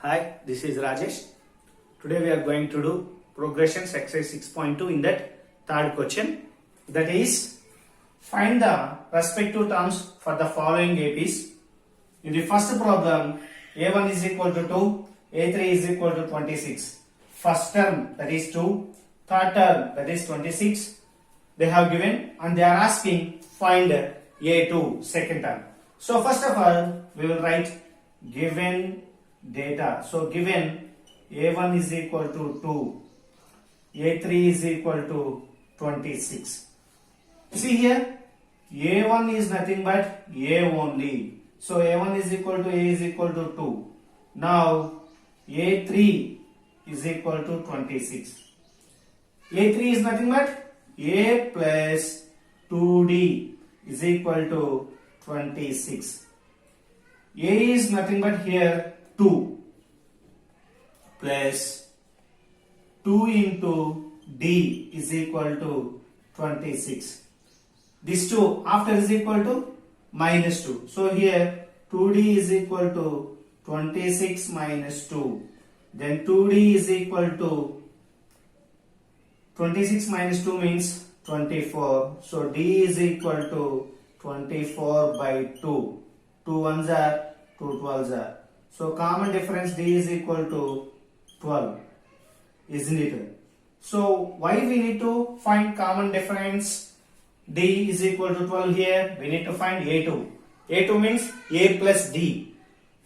Hi, this is Rajesh. Today we are going to do progressions exercise 6.2 in that third question. That is, find the respective terms for the following APs. In the first problem, A1 is equal to 2, A3 is equal to 26. First term, that is 2, third term, that is 26. They have given and they are asking find A2, second term. So first of all, we will write given data. So given A1 is equal to 2, A3 is equal to 26. See here, A1 is nothing but A only. So A1 is equal to A is equal to 2. Now A3 is equal to 26. A3 is nothing but A plus 2D is equal to 26. A is nothing but here 2 plus 2 into D is equal to 26. This 2 after is equal to minus 2. So here 2D is equal to 26 minus 2. Then 2D is equal to 26 minus 2 means 24. So D is equal to 24 by 2. 2 ones are 2 12s are. So common difference D is equal to 12, isn't it? So why we need to find common difference D is equal to 12 here? We need to find A2. A2 means A plus D.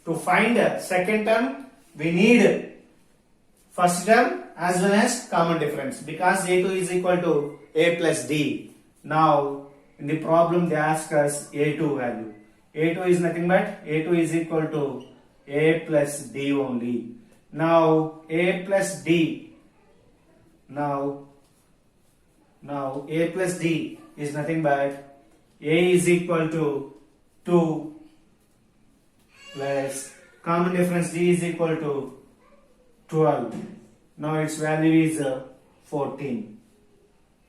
To find a second term, we need first term as well as common difference because A2 is equal to A plus D. Now in the problem they ask us A2 value. A2 is nothing but A2 is equal to A plus D only. Now A plus D. Now A plus D is nothing but A is equal to 2 plus common difference D is equal to 12. Now its value is 14.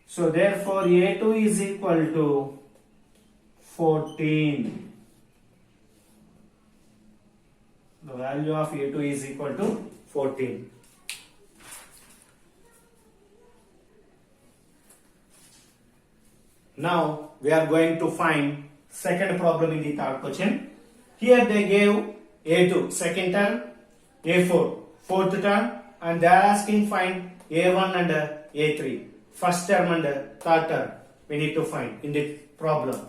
So therefore A2 is equal to 14. The value of A2 is equal to 14. Now we are going to find second problem in the third question. Here they gave A2 second term, A4 fourth term, and they are asking find A1 and A3 first term and third term. We need to find in the problem.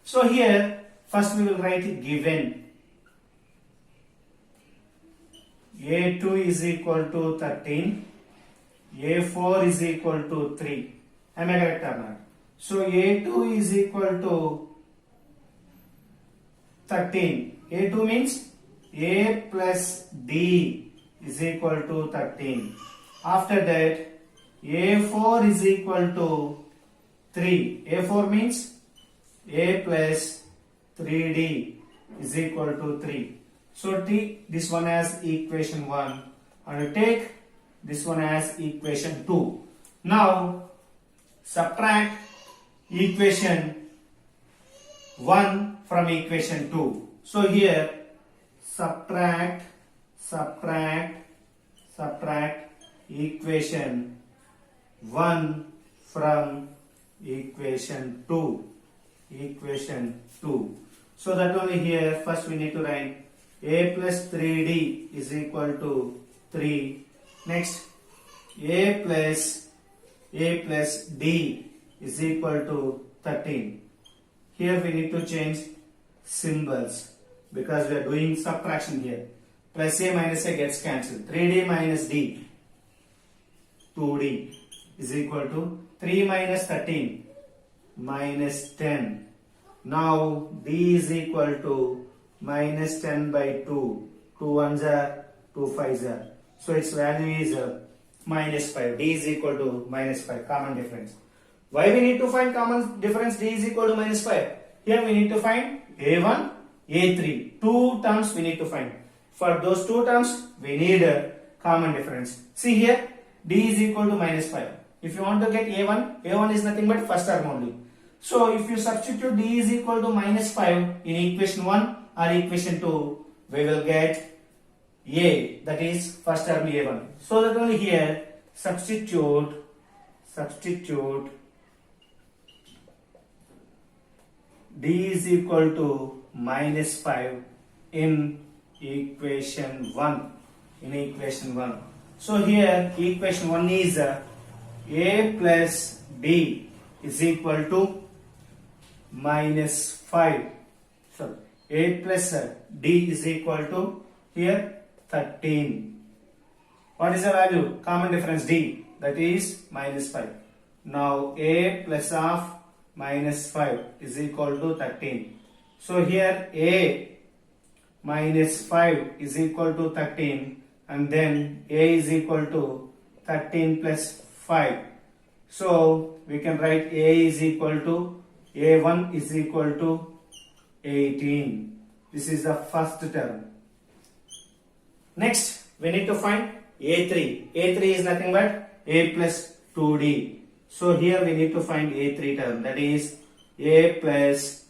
So here first we will write given A2 is equal to 13, A4 is equal to 3. Am I correct or not? So A2 is equal to 13. A2 means A plus D is equal to 13. After that A4 is equal to 3. A4 means A plus 3D is equal to 3. So take this one as equation 1 and take this one as equation 2. Now subtract equation 1 from equation 2. So here subtract equation 1 from equation 2. So that only here first we need to write A plus 3D is equal to 3. Next A plus D is equal to 13. Here we need to change symbols because we are doing subtraction here. Plus A minus A gets cancelled. 3D minus D 2D is equal to 3 minus 13 minus 10. Now D is equal to minus 10 by 2. 2 ones are 2 5s are. So its value is minus 5. D is equal to minus 5. Common difference. Why we need to find common difference D is equal to minus 5? Here we need to find A1, A3. Two terms we need to find. For those two terms we need a common difference. See here D is equal to minus 5. If you want to get A1, A1 is nothing but first term only. So if you substitute D is equal to minus 5 in equation 1 or equation 2, we will get A, that is first term A1. So that only here substitute D is equal to minus 5 in equation 1. So here equation 1 is A plus B is equal to minus 5. So A plus D is equal to here 13. What is the value? Common difference D, that is minus 5. Now A plus of minus 5 is equal to 13. So here A minus 5 is equal to 13, and then A is equal to 13 plus 5. So we can write A is equal to A1 is equal to 18. This is the first term. Next, we need to find A3. A3 is nothing but A plus 2D. So here we need to find A3 term, that is A plus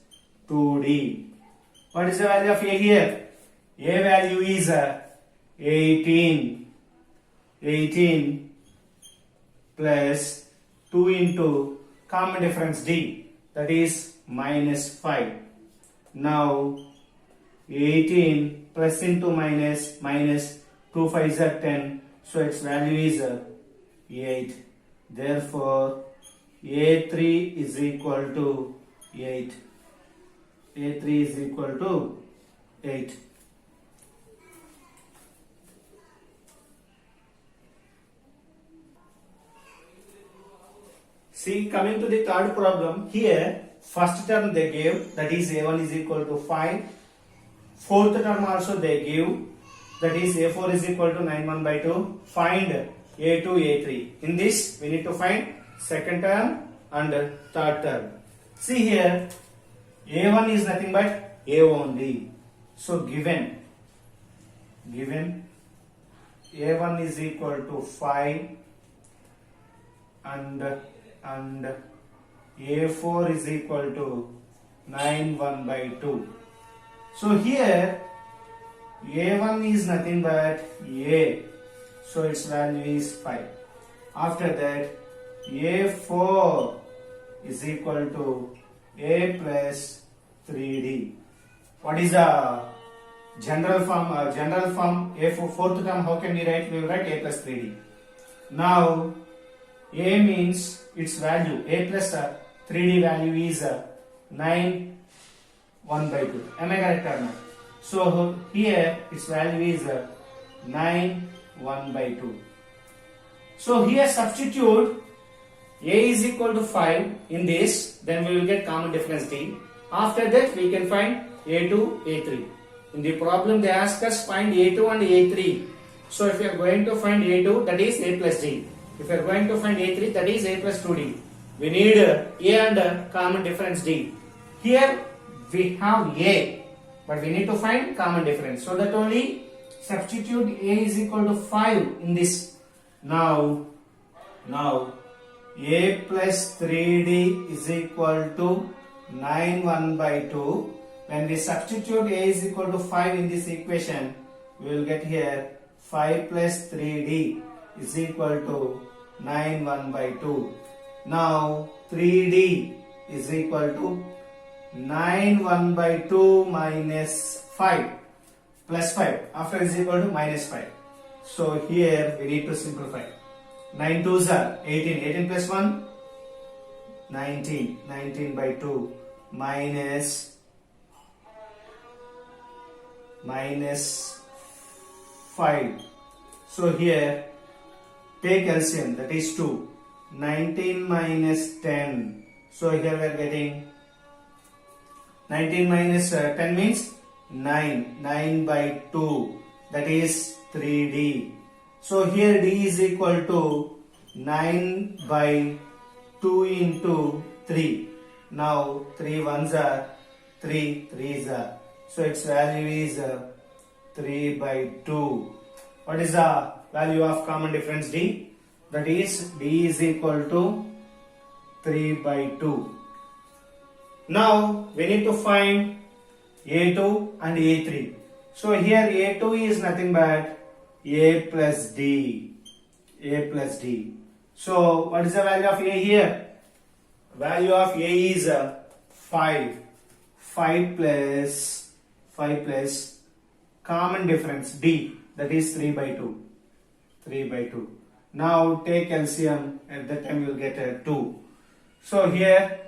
2D. What is the value of A here? A value is 18. 18 plus 2 into common difference D, that is minus 5. Now 18 plus into minus, 2 5s are 10, so its value is 8. Therefore A3 is equal to 8. A3 is equal to 8. See, coming to the third problem, here first term they gave, that is A1 is equal to 5. Fourth term also they give, that is A4 is equal to 9 by 2. Find A2, A3. In this, we need to find second term and third term. See here, A1 is nothing but A only. So given A1 is equal to 5 and A4 is equal to 9 by 2. So here A1 is nothing but A, so its value is 5. After that A4 is equal to A plus 3D. What is the general form? A4 fourth term, how can we write? We will write A plus 3D. Now A means its value, A plus 3D value is 9 1 by 2. Am I correct or not? So here its value is 9 1 by 2. So here substitute A is equal to 5 in this, then we will get common difference D. After that we can find A2, A3. In the problem they ask us find A2 and A3. So if you are going to find A2, that is A plus D. If you are going to find A3, that is A plus 2D. We need A and common difference D. Here we have A, but we need to find common difference. So that only substitute A is equal to 5 in this. Now A plus 3D is equal to 9 1 by 2. When we substitute A is equal to 5 in this equation, we will get here 5 plus 3D is equal to 9 1 by 2. Now 3D is equal to 9 1 by 2 minus 5 plus 5. After is equal to minus 5. So here we need to simplify. 9 2s are 18. 18 plus 1 19. 19 by 2 minus 5. So here take LCM, that is 2. 19 minus 10. So here we are getting 19 minus 10 means 9. 9 by 2, that is 3D. So here D is equal to 9 by 2 into 3. Now 3 1s are 3 3s are. So its value is 3 by 2. What is the value of common difference D? That is D is equal to 3 by 2. Now we need to find A2 and A3. So here A2 is nothing but A plus D. A plus D. So what is the value of A here? Value of A is 5. 5 plus common difference D, that is 3 by 2. 3 by 2. Now take LCM, at that time you will get 2. So here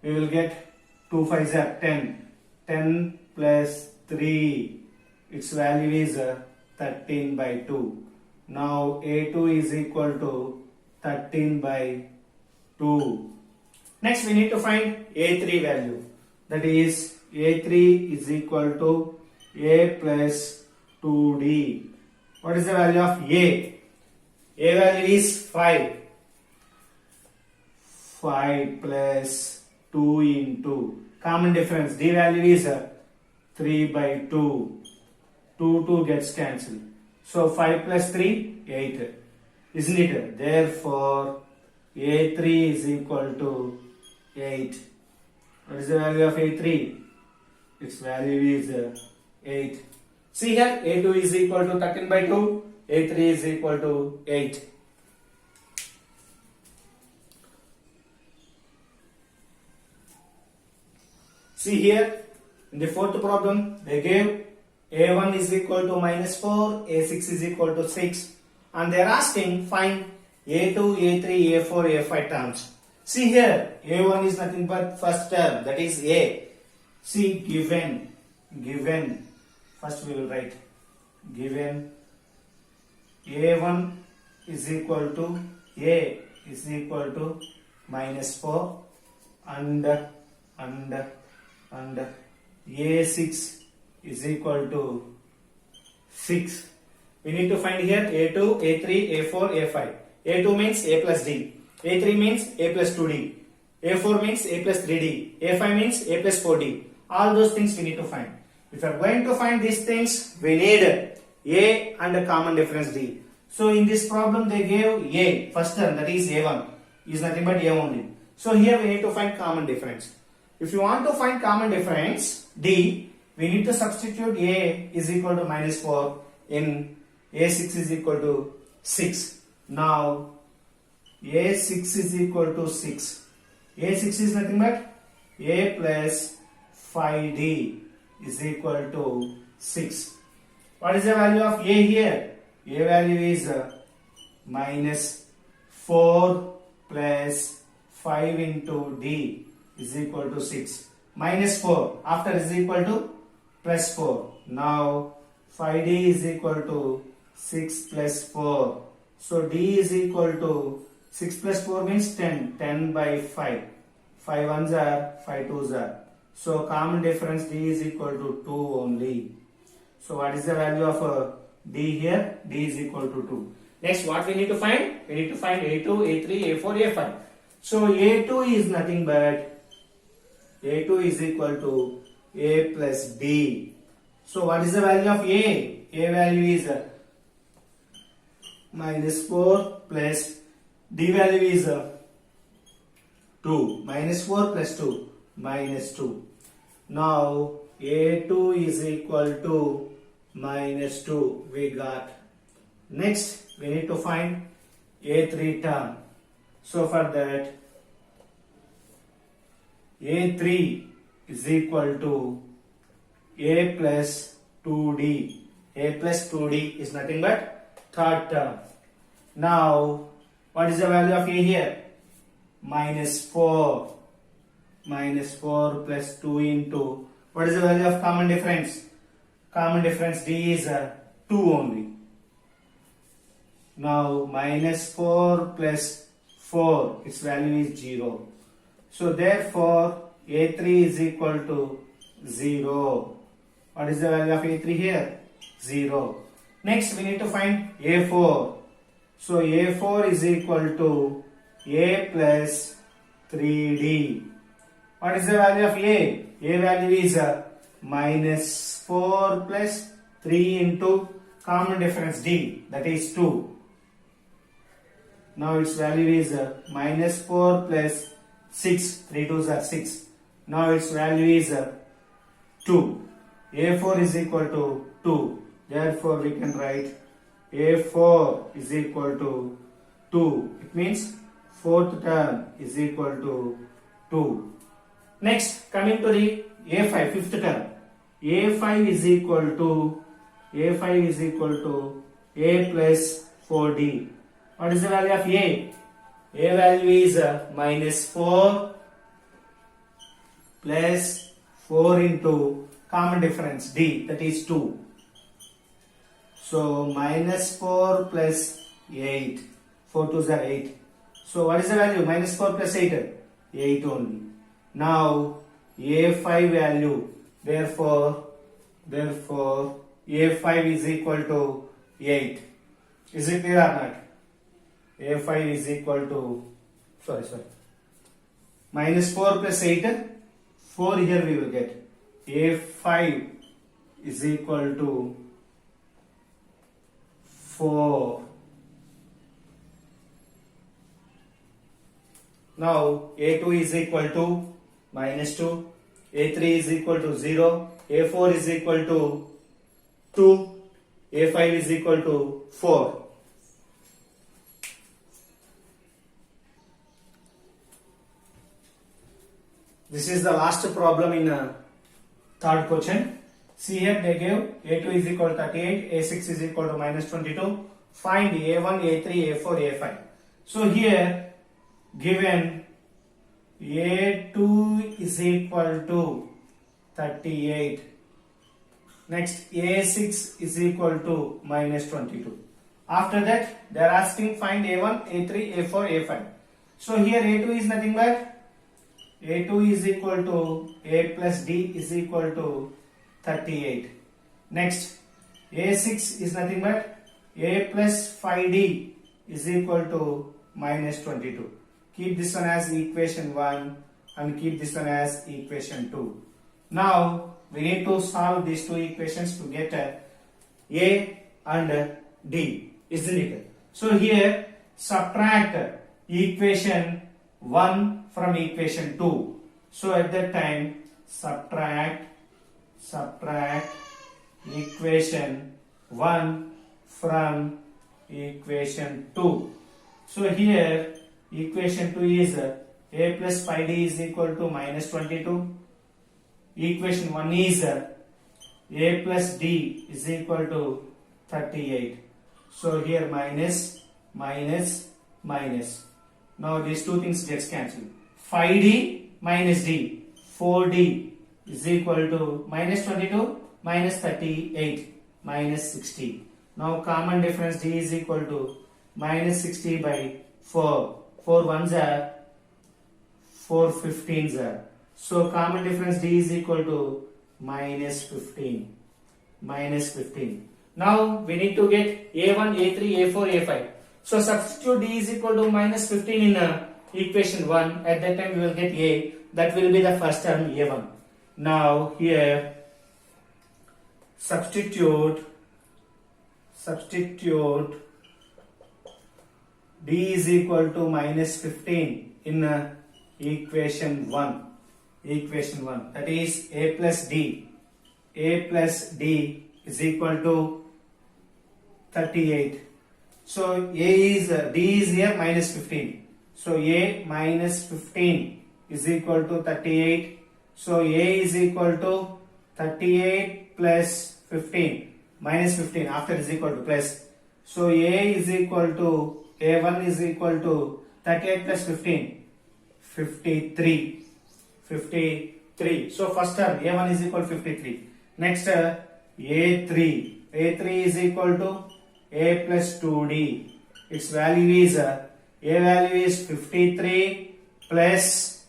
we will get 2 5s are 10. 10 plus 3, its value is 13 by 2. Now A2 is equal to 13 by 2. Next we need to find A3 value. That is A3 is equal to A plus 2D. What is the value of A? A value is 5. 5 plus 2 into common difference. D value is 3 by 2. 2 gets cancelled. So 5 plus 3, 8. Isn't it? Therefore, A3 is equal to 8. What is the value of A3? Its value is 8. See here, A2 is equal to 13 by 2. A3 is equal to 8. See here, in the fourth problem, they gave A1 is equal to minus 4, A6 is equal to 6, and they are asking find A2, A3, A4, A5 terms. See here, A1 is nothing but first term, that is A. See, given, first we will write, given A1 is equal to A is equal to minus 4 and A6 is equal to 6. We need to find here A2, A3, A4, A5. A2 means A plus D. A3 means A plus 2D. A4 means A plus 3D. A5 means A plus 4D. All those things we need to find. If we are going to find these things, we need A and a common difference D. So in this problem they gave A, first term, that is A1, is nothing but A only. So here we need to find common difference. If you want to find common difference D, we need to substitute A is equal to minus 4 in A6 is equal to 6. Now A6 is equal to 6. A6 is nothing but A plus 5D is equal to 6. What is the value of A here? A value is minus 4 plus 5 into D is equal to 6. Minus 4 after is equal to plus 4. Now 5D is equal to 6 plus 4. So D is equal to 6 plus 4 means 10. 10 by 5. 5 ones are, 5 twos are. So common difference D is equal to 2 only. So what is the value of D here? D is equal to 2. Next what we need to find? We need to find A2, A3, A4, A5. So A2 is nothing but A2 is equal to A plus B. So what is the value of A? A value is minus 4 plus D value is 2. Minus 4 plus 2. Minus 2. Now A2 is equal to minus 2. We got. Next we need to find A3 term. So for that A3 is equal to A plus 2D. A plus 2D is nothing but third term. Now what is the value of A here? Minus 4. Minus 4 plus 2 into, what is the value of common difference? Common difference D is 2 only. Now minus 4 plus 4, its value is 0. So therefore A3 is equal to 0. What is the value of A3 here? 0. Next we need to find A4. So A4 is equal to A plus 3D. What is the value of A? A value is minus 4 plus 3 into common difference D, that is 2. Now its value is minus 4 plus 6. 3 2s are 6. Now its value is 2. A4 is equal to 2. Therefore, we can write A4 is equal to 2. It means fourth term is equal to 2. Next, coming to the A5, fifth term. A5 is equal to A plus 4D. What is the value of A? A value is minus 4 plus 4 into common difference D, that is 2. So minus 4 plus 8. 4 2s are 8. So what is the value? Minus 4 plus 8? 8 only. Now A5 value, therefore A5 is equal to 8. Is it clear or not? A5 is equal to, minus 4 plus 8, 4 here we will get. A5 is equal to 4. Now A2 is equal to minus 2, A3 is equal to 0, A4 is equal to 2, A5 is equal to 4. This is the last problem in third question. See here they gave A2 is equal to 38, A6 is equal to minus 22. Find A1, A3, A4, A5. So here given A2 is equal to 38. Next A6 is equal to minus 22. After that they are asking find A1, A3, A4, A5. So here A2 is nothing but A2 is equal to A plus D is equal to 38. Next A6 is nothing but A plus 5D is equal to minus 22. Keep this one as equation 1 and keep this one as equation 2. Now we need to solve these two equations to get A and D, isn't it? So here subtract equation 1 from equation 2. So at that time subtract equation 1 from equation 2. So here equation 2 is A plus 5D is equal to minus 22. Equation 1 is A plus D is equal to 38. So here minus, minus, minus. Now these two things gets cancelled. 5D minus D, 4D is equal to minus 22 minus 38 minus 60. Now common difference D is equal to minus 60 by 4. 4 ones are 4 15s are. So common difference D is equal to minus 15. Minus 15. Now we need to get A1, A3, A4, A5. So substitute D is equal to minus 15 in equation 1. At that time we will get A. That will be the first term A1. Now here substitute D is equal to minus 15 in equation 1. Equation 1. That is A plus D. A plus D is equal to 38. So D is here minus 15. So A minus 15 is equal to 38. So A is equal to 38 plus 15 minus 15 after is equal to plus. So A is equal to A1 is equal to 38 plus 15 53. 53. So first term A1 is equal to 53. Next A3 is equal to A plus 2D. Its value is A value is 53 plus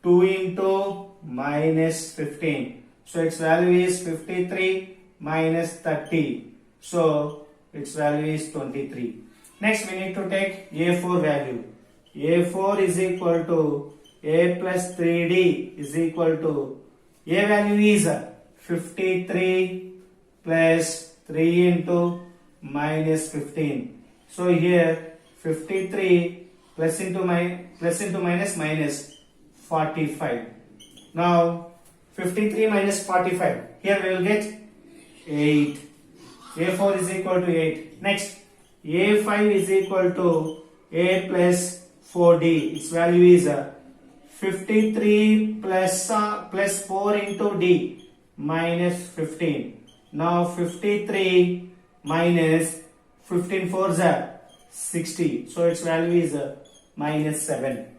2 into minus 15. So its value is 53 minus 30. So its value is 23. Next we need to take A4 value. A4 is equal to A plus 3D is equal to A value is 53 plus 3 into minus 15. So here 53 plus into minus 45. Now 53 minus 45. Here we will get 8. A4 is equal to 8. Next, A5 is equal to A plus 4D. Its value is 53 plus 4 into D minus 15. Now 53 minus 15 4s are 60. So its value is minus 7.